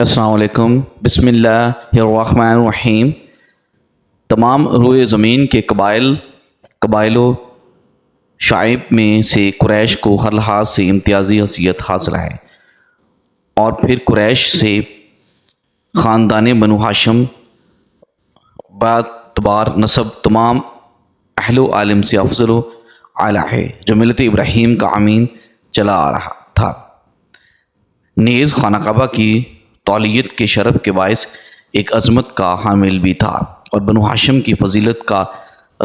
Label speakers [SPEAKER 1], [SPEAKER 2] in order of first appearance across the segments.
[SPEAKER 1] السلام علیکم۔ بسم اللہ الرحمن الرحیم۔ تمام روئے زمین کے قبائل و شعائب میں سے قریش کو ہر لحاظ سے امتیازی حیثیت حاصل ہے، اور پھر قریش سے خاندان بنو ہاشم باعتبار نسب تمام اہل و عالم سے افضل و اعلیٰ ہے، جو ملت ابراہیم کا امین چلا آ رہا تھا۔ نیز خانہ کعبہ کی تولیت کے شرف کے باعث ایک عظمت کا حامل بھی تھا، اور بنو ہاشم کی فضیلت کا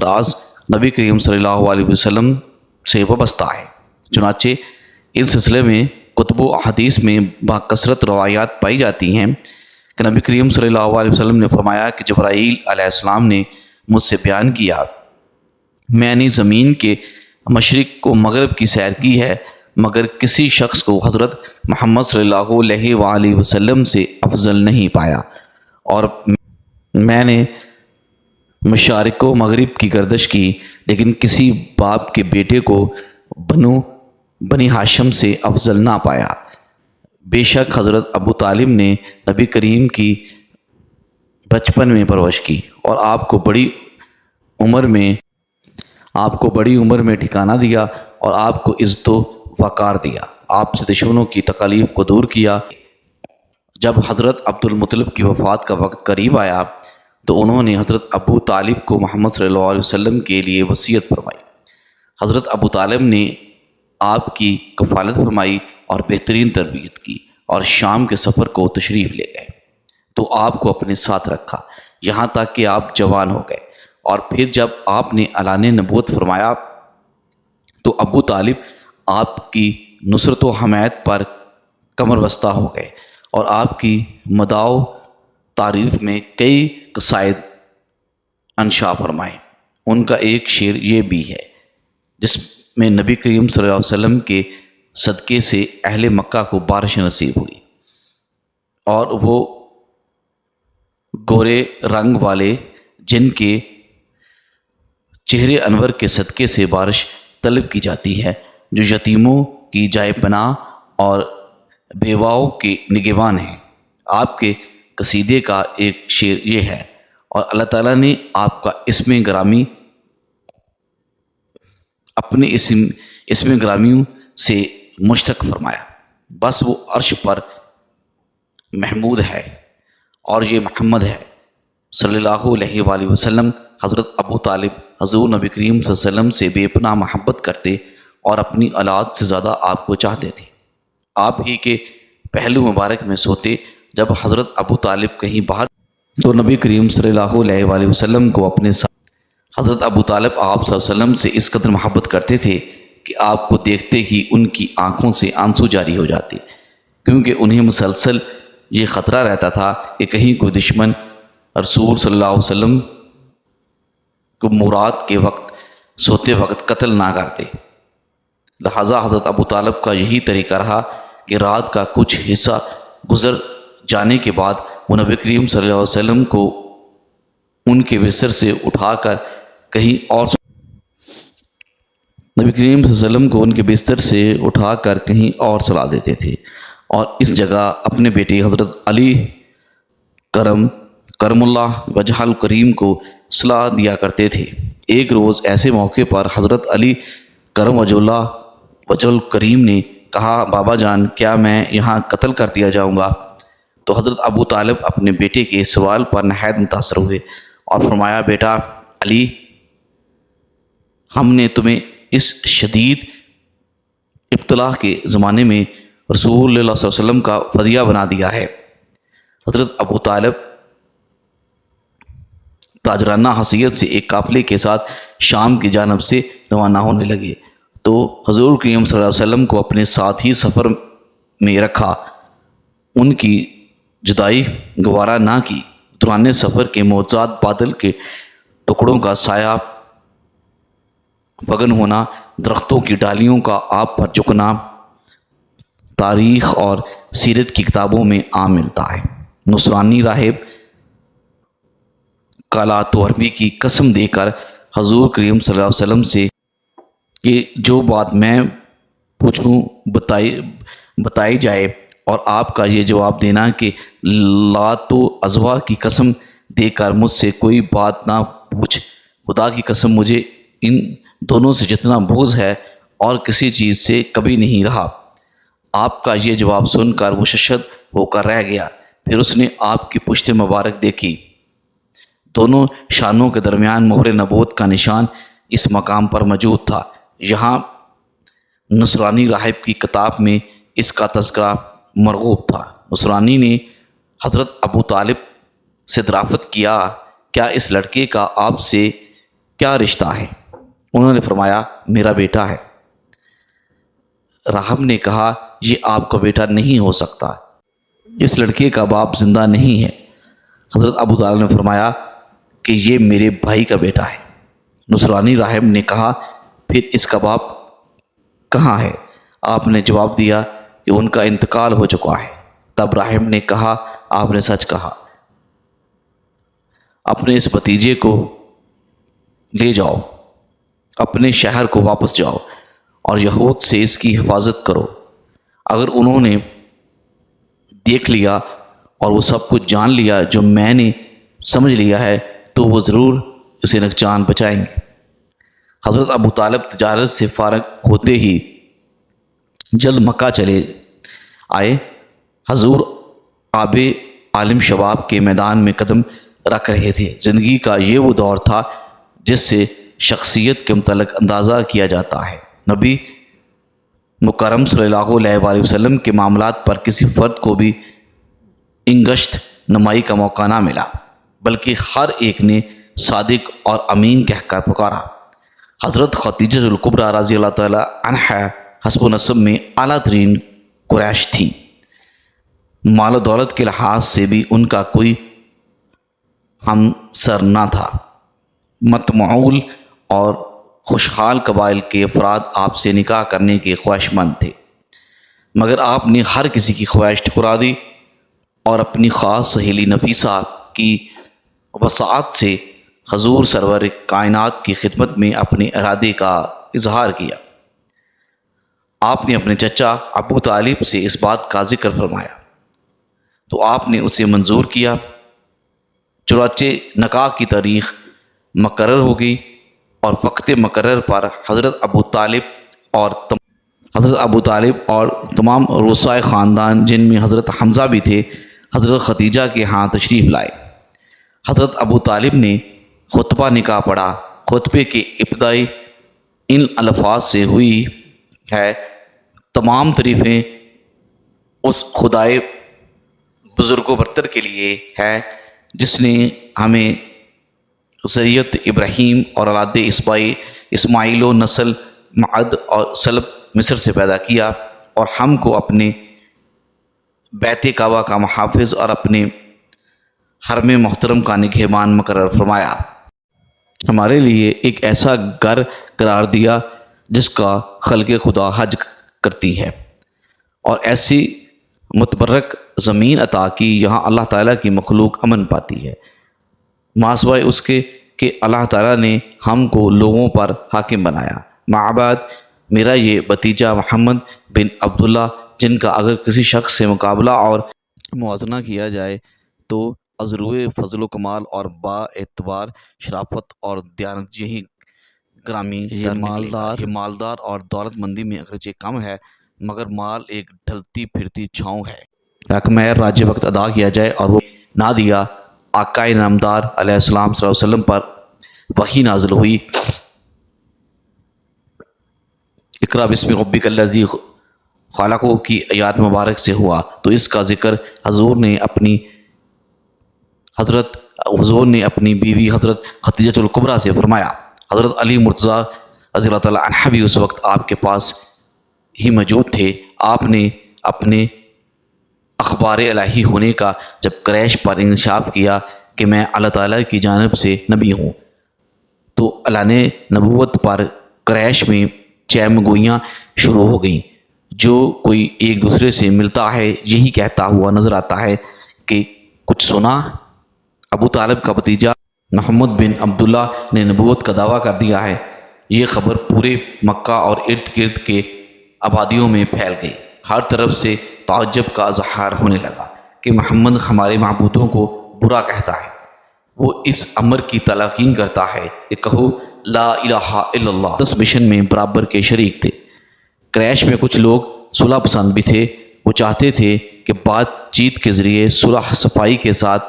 [SPEAKER 1] راز نبی کریم صلی اللہ علیہ وسلم سے وابستہ ہے۔ چنانچہ اس سلسلے میں کتب و احادیث میں بکثرت روایات پائی جاتی ہیں کہ نبی کریم صلی اللہ علیہ وسلم نے فرمایا کہ جبرائیل علیہ السلام نے مجھ سے بیان کیا، میں نے زمین کے مشرق و مغرب کی سیر کی ہے، مگر کسی شخص کو حضرت محمد صلی اللہ علیہ وآلہ وسلم سے افضل نہیں پایا، اور میں نے مشارق و مغرب کی گردش کی، لیکن کسی باپ کے بیٹے کو بنی ہاشم سے افضل نہ پایا۔ بے شک حضرت ابو طالب نے نبی کریم کی بچپن میں پرورش کی، اور آپ کو بڑی عمر میں ٹھکانہ دیا، اور آپ کو عزت و وقار دیا، آپ سے دشمنوں کی تکالیف کو دور کیا۔ جب حضرت عبد المطلب کی وفات کا وقت قریب آیا تو انہوں نے حضرت ابو طالب کو محمد صلی اللہ علیہ وسلم کے لیے وصیت فرمائی۔ حضرت ابو طالب نے آپ کی کفالت فرمائی اور بہترین تربیت کی، اور شام کے سفر کو تشریف لے گئے تو آپ کو اپنے ساتھ رکھا یہاں تک کہ آپ جوان ہو گئے، اور پھر جب آپ نے اعلان نبوت فرمایا تو ابو طالب آپ کی نصرت و حمایت پر کمر بستہ ہو گئے، اور آپ کی مداح و تعریف میں کئی قصائد انشا فرمائے۔ ان کا ایک شعر یہ بھی ہے جس میں نبی کریم صلی اللہ علیہ وسلم کے صدقے سے اہل مکہ کو بارش نصیب ہوئی، اور وہ گورے رنگ والے جن کے چہرے انور کے صدقے سے بارش طلب کی جاتی ہے، جو یتیموں کی جائے پناہ اور بیواؤں کے نگہبان ہیں۔ آپ کے قصیدے کا ایک شعر یہ ہے، اور اللہ تعالیٰ نے آپ کا اسم گرامی اپنے اسم گرامیوں سے مشتق فرمایا، بس وہ عرش پر محمود ہے، اور یہ محمد ہے صلی اللہ علیہ وآلہ وسلم۔ حضرت ابو طالب حضور نبی کریم صلی اللہ علیہ وسلم سے بے پناہ محبت کرتے اور اپنی اولاد سے زیادہ آپ کو چاہتے تھے۔ آپ ہی کے پہلو مبارک میں سوتے جب حضرت ابو طالب کہیں باہر تو نبی کریم صلی اللہ علیہ وآلہ وسلم کو اپنے ساتھ حضرت ابو طالب آپ صلی اللہ علیہ وسلم سے اس قدر محبت کرتے تھے کہ آپ کو دیکھتے ہی ان کی آنکھوں سے آنسو جاری ہو جاتے، کیونکہ انہیں مسلسل یہ خطرہ رہتا تھا کہ کہیں کوئی دشمن رسول صلی اللہ علیہ وسلم کو مراد کے وقت سوتے وقت قتل نہ کر دے۔ لہٰذا حضرت ابو طالب کا یہی طریقہ رہا کہ رات کا کچھ حصہ گزر جانے کے بعد وہ نبی کریم صلی اللہ علیہ وسلم کو ان کے بستر سے اٹھا کر کہیں اور سلا دیتے تھے، اور اس جگہ اپنے بیٹے حضرت علی کرم اللہ وجہ الکریم کو صلاح دیا کرتے تھے۔ ایک روز ایسے موقع پر حضرت علی کرم وجہ الکریم نے کہا، بابا جان، کیا میں یہاں قتل کر دیا جاؤں گا؟ تو حضرت ابو طالب اپنے بیٹے کے سوال پر نہایت متاثر ہوئے اور فرمایا، بیٹا علی، ہم نے تمہیں اس شدید ابتلا کے زمانے میں رسول اللہ صلی اللہ علیہ وسلم کا فدیہ بنا دیا ہے۔ حضرت ابو طالب تاجرانہ حیثیت سے ایک قافلے کے ساتھ شام کی جانب سے روانہ ہونے لگے تو حضور کریم صلی اللہ علیہ وسلم کو اپنے ساتھ ہی سفر میں رکھا، ان کی جدائی گوارا نہ کی۔ دوران سفر کے معجزات، بادل کے ٹکڑوں کا سایہ فگن ہونا، درختوں کی ڈالیوں کا آپ پر جھکنا تاریخ اور سیرت کی کتابوں میں عام ملتا ہے۔ نصرانی راہب کالات و عربی کی قسم دے کر حضور کریم صلی اللہ علیہ وسلم سے کہ جو بات میں پوچھوں بتائی جائے، اور آپ کا یہ جواب دینا کہ لات و عزوہ کی قسم دے کر مجھ سے کوئی بات نہ پوچھ، خدا کی قسم مجھے ان دونوں سے جتنا بغض ہے اور کسی چیز سے کبھی نہیں رہا۔ آپ کا یہ جواب سن کر وہ ششد ہو کر رہ گیا۔ پھر اس نے آپ کی پشت مبارک دیکھی، دونوں شانوں کے درمیان مہر نبوت کا نشان اس مقام پر موجود تھا۔ یہاں نصرانی راہب کی کتاب میں اس کا تذکرہ مرغوب تھا۔ نصرانی نے حضرت ابو طالب سے دریافت کیا، کیا اس لڑکے کا آپ سے کیا رشتہ ہے؟ انہوں نے فرمایا میرا بیٹا ہے۔ راہب نے کہا یہ آپ کا بیٹا نہیں ہو سکتا، اس لڑکے کا باپ زندہ نہیں ہے۔ حضرت ابو طالب نے فرمایا کہ یہ میرے بھائی کا بیٹا ہے۔ نصرانی راہب نے کہا پھر اس کا باپ کہاں ہے؟ آپ نے جواب دیا کہ ان کا انتقال ہو چکا ہے۔ تب راہب نے کہا آپ نے سچ کہا، اپنے اس بھتیجے کو لے جاؤ، اپنے شہر کو واپس جاؤ اور یہود سے اس کی حفاظت کرو۔ اگر انہوں نے دیکھ لیا اور وہ سب کچھ جان لیا جو میں نے سمجھ لیا ہے تو وہ ضرور اسے نقصان پہنچائیں گے۔ حضرت ابو طالب تجارت سے فارغ ہوتے ہی جلد مکہ چلے آئے۔ حضور آب عالم شباب کے میدان میں قدم رکھ رہے تھے۔ زندگی کا یہ وہ دور تھا جس سے شخصیت کے متعلق اندازہ کیا جاتا ہے۔ نبی مکرم صلی اللہ علیہ وآلہ وسلم کے معاملات پر کسی فرد کو بھی انگشت نمائی کا موقع نہ ملا، بلکہ ہر ایک نے صادق اور امین کہہ کر پکارا۔ حضرت خدیجہ الکبریٰ رضی اللہ تعالی عنہا حسب و نسب میں اعلیٰ ترین قریش تھی۔ مال و دولت کے لحاظ سے بھی ان کا کوئی ہم سر نہ تھا۔ متمعول اور خوشحال قبائل کے افراد آپ سے نکاح کرنے کے خواہش مند تھے، مگر آپ نے ہر کسی کی خواہش ٹھکرا دی اور اپنی خاص سہیلی نفیسہ کی وسعت سے حضور سرور کائنات کی خدمت میں اپنے ارادے کا اظہار کیا۔ آپ نے اپنے چچا ابو طالب سے اس بات کا ذکر فرمایا تو آپ نے اسے منظور کیا۔ چنانچہ نکاح کی تاریخ مقرر ہو گئی اور وقت مقرر پر حضرت ابو طالب اور تمام رؤسائے خاندان جن میں حضرت حمزہ بھی تھے حضرت خدیجہ کے ہاں تشریف لائے۔ حضرت ابو طالب نے خطبہ نکاح پڑھا۔ خطبے کے ابتدائی ان الفاظ سے ہوئی ہے، تمام تعریفیں اس خدائے بزرگ و برتر کے لیے ہے جس نے ہمیں ذریت ابراہیم اور اولاد اسماعیل و نسل معد اور سلب مصر سے پیدا کیا اور ہم کو اپنے بیت کعبہ کا محافظ اور اپنے حرم محترم کا نگہبان مقرر فرمایا۔ ہمارے لیے ایک ایسا گھر قرار دیا جس کا خلق خدا حج کرتی ہے، اور ایسی متبرک زمین عطا کی یہاں اللہ تعالیٰ کی مخلوق امن پاتی ہے، ماسوائے اس کے کہ اللہ تعالیٰ نے ہم کو لوگوں پر حاکم بنایا۔ معباد میرا یہ بھتیجا محمد بن عبداللہ، جن کا اگر کسی شخص سے مقابلہ اور موازنہ کیا جائے تو عذروِ فضل و کمال اور با اعتبار شرافت اور دیانت یہی گرامی یہ مالدار اور دولت مندی میں اگرچہ کم ہے، مگر مال ایک ڈھلتی پھرتی چھاؤں ہے۔ حکمۂ راج وقت ادا کیا جائے اور وہ نہ دیا۔ آقائے نامدار علیہ السلام صلی اللہ علیہ وسلم پر وحی نازل ہوئی، اقرا بسم ربک الذی خلق کی آیات مبارک سے ہوا، تو اس کا ذکر حضور نے اپنی بیوی حضرت خدیجہ الکبریٰ سے فرمایا۔ حضرت علی مرتضیٰ رضی اللہ تعالیٰ عنہ بھی اس وقت آپ کے پاس ہی موجود تھے۔ آپ نے اپنے اخبار الہی ہونے کا جب قریش پر انکشاف کیا کہ میں اللہ تعالیٰ کی جانب سے نبی ہوں، تو اعلان نبوت پر قریش میں چہم گوئیاں شروع ہو گئیں۔ جو کوئی ایک دوسرے سے ملتا ہے یہی کہتا ہوا نظر آتا ہے کہ کچھ سنا؟ ابو طالب کا بھتیجا محمد بن عبداللہ نے نبوت کا دعویٰ کر دیا ہے۔ یہ خبر پورے مکہ اور ارد گرد کے آبادیوں میں پھیل گئی۔ ہر طرف سے تعجب کا اظہار ہونے لگا کہ محمد ہمارے معبودوں کو برا کہتا ہے۔ وہ اس امر کی تلقین کرتا ہے کہ کہو لا الہ الا اللہ۔ 10 مشن میں برابر کے شریک تھے۔ قریش میں کچھ لوگ صلح پسند بھی تھے۔ وہ چاہتے تھے کہ بات چیت کے ذریعے صلح صفائی کے ساتھ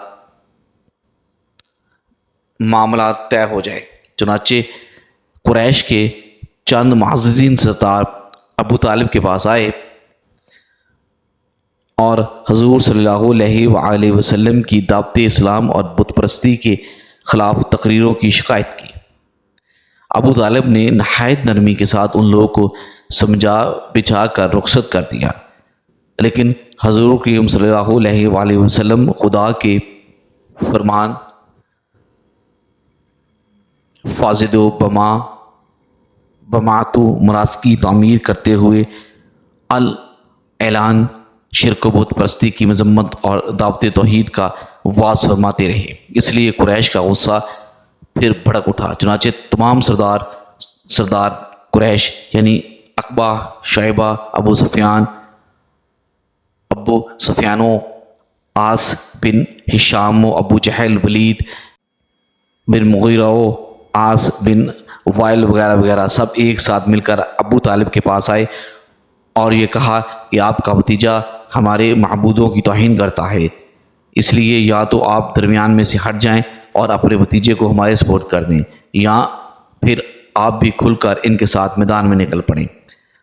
[SPEAKER 1] معاملات طے ہو جائے۔ چنانچہ قریش کے چند معززین سردار ابو طالب کے پاس آئے اور حضور صلی اللہ علیہ وآلہ وسلم کی دعوت اسلام اور بت پرستی کے خلاف تقریروں کی شکایت کی۔ ابو طالب نے نہایت نرمی کے ساتھ ان لوگوں کو سمجھا بچھا کر رخصت کر دیا، لیکن حضور کریم صلی اللہ علیہ وآلہ وسلم خدا کے فرمان فازدو بماتو مراز کی تعمیر کرتے ہوئے اعلان شرک و بت پرستی کی مذمت اور دعوت توحید کا واعظ فرماتے رہے۔ اس لیے قریش کا غصہ پھر بھڑک اٹھا۔ چنانچہ تمام سردار قریش یعنی عقبہ، شیبہ، ابو سفیان و عاص بن ہشام و ابو جہل، ولید بن مغیرہ و عاص بن وائل وغیرہ وغیرہ سب ایک ساتھ مل کر ابو طالب کے پاس آئے اور یہ کہا کہ آپ کا بھتیجا ہمارے معبودوں کی توہین کرتا ہے، اس لیے یا تو آپ درمیان میں سے ہٹ جائیں اور اپنے بھتیجے کو ہمارے سپورٹ کر دیں، یا پھر آپ بھی کھل کر ان کے ساتھ میدان میں نکل پڑیں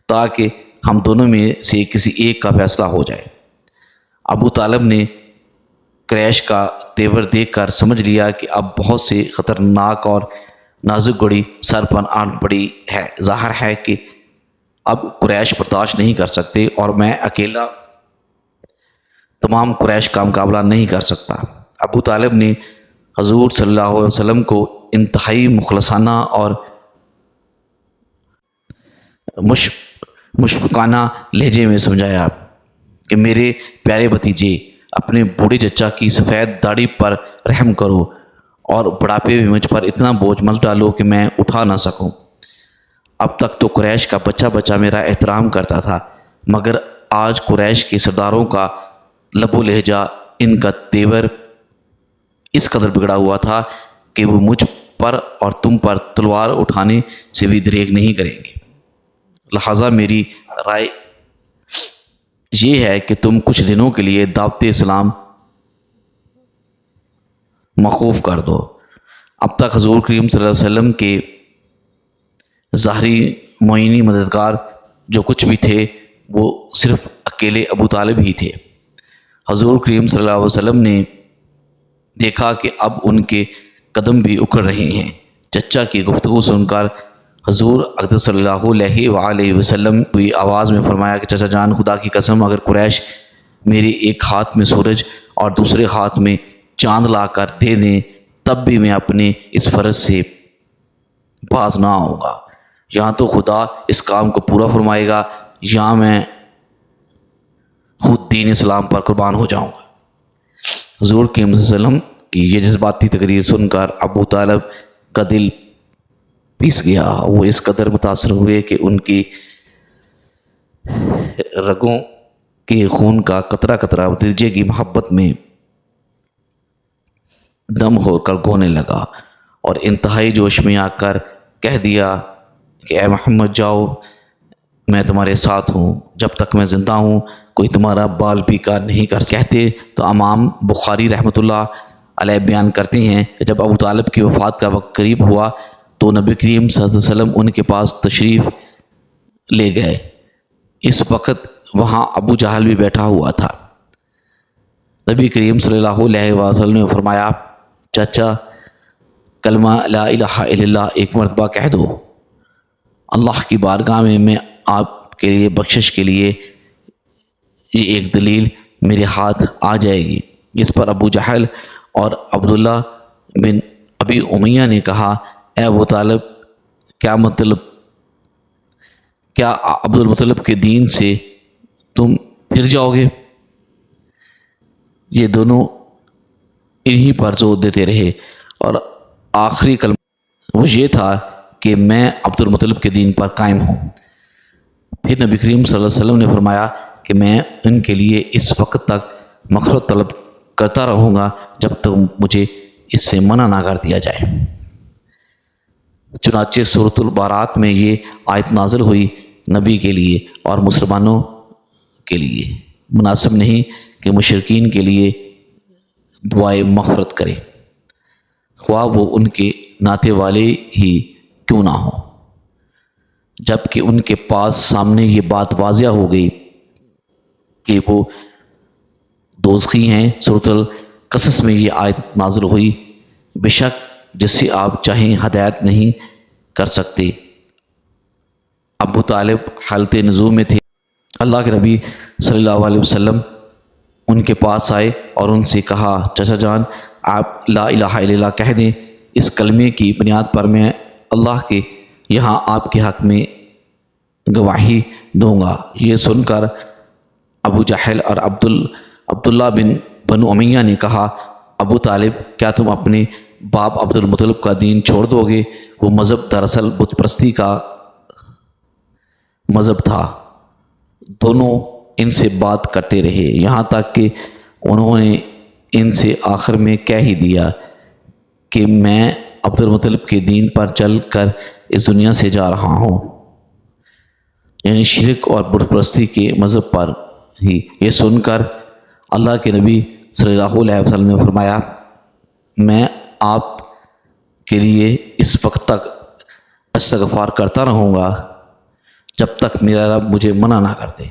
[SPEAKER 1] تاکہ ہم دونوں میں سے کسی ایک کا فیصلہ ہو جائے۔ ابو طالب نے قریش کا تیور دیکھ کر سمجھ لیا کہ اب بہت سے خطرناک اور نازک گھڑی سر پر آن پڑی ہے۔ ظاہر ہے کہ اب قریش برداشت نہیں کر سکتے اور میں اکیلا تمام قریش کا مقابلہ نہیں کر سکتا۔ ابو طالب نے حضور صلی اللہ علیہ وسلم کو انتہائی مخلصانہ اور مشفقانہ لہجے میں سمجھایا کہ میرے پیارے بھتیجے، اپنے بوڑھے چچا کی سفید داڑھی پر رحم کرو اور بڑھاپے میں مجھ پر اتنا بوجھ مت ڈالو کہ میں اٹھا نہ سکوں۔ اب تک تو قریش کا بچہ بچہ میرا احترام کرتا تھا، مگر آج قریش کے سرداروں کا لب و لہجہ، ان کا تیور اس قدر بگڑا ہوا تھا کہ وہ مجھ پر اور تم پر تلوار اٹھانے سے بھی دریغ نہیں کریں گے۔ لہٰذا میری رائے یہ ہے کہ تم کچھ دنوں کے لیے دعوت اسلام موقوف کر دو۔ اب تک حضور کریم صلی اللہ علیہ وسلم کے ظاہری معینی مددگار جو کچھ بھی تھے وہ صرف اکیلے ابو طالب ہی تھے۔ حضور کریم صلی اللہ علیہ وسلم نے دیکھا کہ اب ان کے قدم بھی اکھڑ رہے ہیں۔ چچا کی گفتگو سن کر حضور اقدس صلی اللہ علیہ وآلہ وسلم کوئی آواز میں فرمایا کہ چچا جان، خدا کی قسم اگر قریش میرے ایک ہاتھ میں سورج اور دوسرے ہاتھ میں چاند لا کر دے دیں تب بھی میں اپنے اس فرض سے باز نہ آؤں گا، یا تو خدا اس کام کو پورا فرمائے گا یا میں خود دین اسلام پر قربان ہو جاؤں گا۔ حضور کے وسلم کی یہ جذباتی تقریر سن کر ابو طالب کا دل پیس گیا۔ وہ اس قدر متاثر ہوئے کہ ان کی رگوں کے خون کا قطرہ قطرہ بھتیجے کی محبت میں دم ہو کر گونے لگا اور انتہائی جوش میں آ کر کہہ دیا کہ اے محمد جاؤ، میں تمہارے ساتھ ہوں، جب تک میں زندہ ہوں کوئی تمہارا بال پیکار نہیں کر کہتے۔ تو امام بخاری رحمۃ اللہ علیہ بیان کرتے ہیں کہ جب ابو طالب کی وفات کا وقت قریب ہوا تو نبی کریم صلی اللہ علیہ وسلم ان کے پاس تشریف لے گئے۔ اس وقت وہاں ابو جہل بھی بیٹھا ہوا تھا۔ نبی کریم صلی اللہ علیہ وسلم نے فرمایا، چچا کلمہ لا الہ الا اللہ ایک مرتبہ کہہ دو، اللہ کی بارگاہ میں آپ کے لیے بخشش کے لیے یہ ایک دلیل میرے ہاتھ آ جائے گی۔ اس پر ابو جہل اور عبداللہ بن ابی امیہ نے کہا، اے ابو طالب، کیا عبد المطلب کے دین سے تم پھر جاؤ گے؟ یہ دونوں انہی پر زور دیتے رہے اور آخری کلمہ وہ یہ تھا کہ میں عبد المطلب کے دین پر قائم ہوں۔ پھر نبی کریم صلی اللہ علیہ وسلم نے فرمایا، کہ میں ان کے لیے اس وقت تک مغفرت طلب کرتا رہوں گا جب تک مجھے اس سے منع نہ کر دیا جائے۔ چنانچہ سورۃ البارات میں یہ آیت نازل ہوئی، نبی کے لیے اور مسلمانوں کے لیے مناسب نہیں کہ مشرکین کے لیے دعائے مغفرت کرے، خواہ وہ ان کے ناتے والے ہی کیوں نہ ہوں۔ جب کہ ان کے پاس سامنے یہ بات واضح ہو گئی کہ وہ دوزخی ہیں، سورۃ القصص میں یہ آیت نازل ہوئی، بے شک جسے آپ چاہیں ہدایت نہیں کر سکتے۔ ابو طالب حالت نزول میں تھے، اللہ کے نبی صلی اللہ علیہ وسلم ان کے پاس آئے اور ان سے کہا، چچا جان آپ لا الہ الا اللہ کہہ دیں، اس کلمے کی بنیاد پر میں اللہ کے یہاں آپ کے حق میں گواہی دوں گا۔ یہ سن کر ابو جہل اور عبداللہ بنو امیہ نے کہا، ابو طالب کیا تم اپنے باپ عبد المطلب کا دین چھوڑ دو گے؟ وہ مذہب دراصل بت پرستی کا مذہب تھا۔ دونوں ان سے بات کرتے رہے یہاں تک کہ انہوں نے ان سے آخر میں کہہ ہی دیا کہ میں عبد المطلب کے دین پر چل کر اس دنیا سے جا رہا ہوں، یعنی شرک اور بت پرستی کے مذہب پر ہی۔ یہ سن کر اللہ کے نبی صلی اللہ علیہ وسلم نے فرمایا، میں آپ کے لیے اس وقت تک استغفار کرتا رہوں گا جب تک میرا رب مجھے منع نہ کر دے۔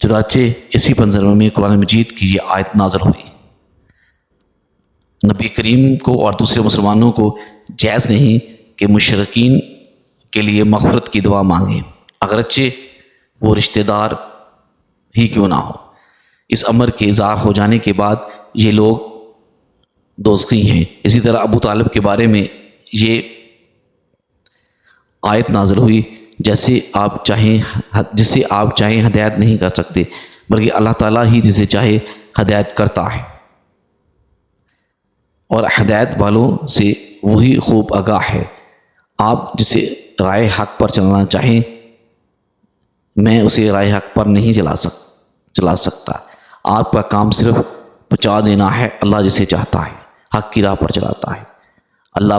[SPEAKER 1] چنانچہ اسی منظر میں قرآن مجید کی یہ آیت نازل ہوئی۔ نبی کریم کو اور دوسرے مسلمانوں کو جائز نہیں کہ مشرکین کے لیے مغفرت کی دعا مانگیں، اگرچہ وہ رشتہ دار ہی کیوں نہ ہو۔ اس امر کے اظہار ہو جانے کے بعد یہ لوگ دوزخی ہیں۔ اسی طرح ابو طالب کے بارے میں یہ آیت نازل ہوئی، جسے آپ چاہیں ہدایت نہیں کر سکتے، بلکہ اللہ تعالیٰ ہی جسے چاہے ہدایت کرتا ہے، اور ہدایت والوں سے وہی خوب آگاہ ہے۔ آپ جسے رائے حق پر چلنا چاہیں، میں اسے رائے حق پر نہیں چلا سکتا۔ آپ کا کام صرف پہنچا دینا ہے، اللہ جسے چاہتا ہے حق کی راہ پر چلاتا ہے۔ اللہ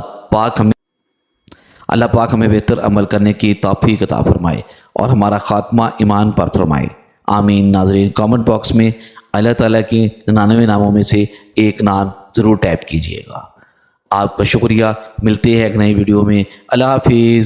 [SPEAKER 1] پاک ہمیں بہتر عمل کرنے کی توفیق عطا فرمائے اور ہمارا خاتمہ ایمان پر فرمائے، آمین۔ ناظرین، کامنٹ باکس میں اللہ تعالیٰ کے 99 ناموں میں سے ایک نام ضرور ٹائپ کیجئے گا۔ آپ کا شکریہ، ملتے ہیں ایک نئی ویڈیو میں، اللہ حافظ۔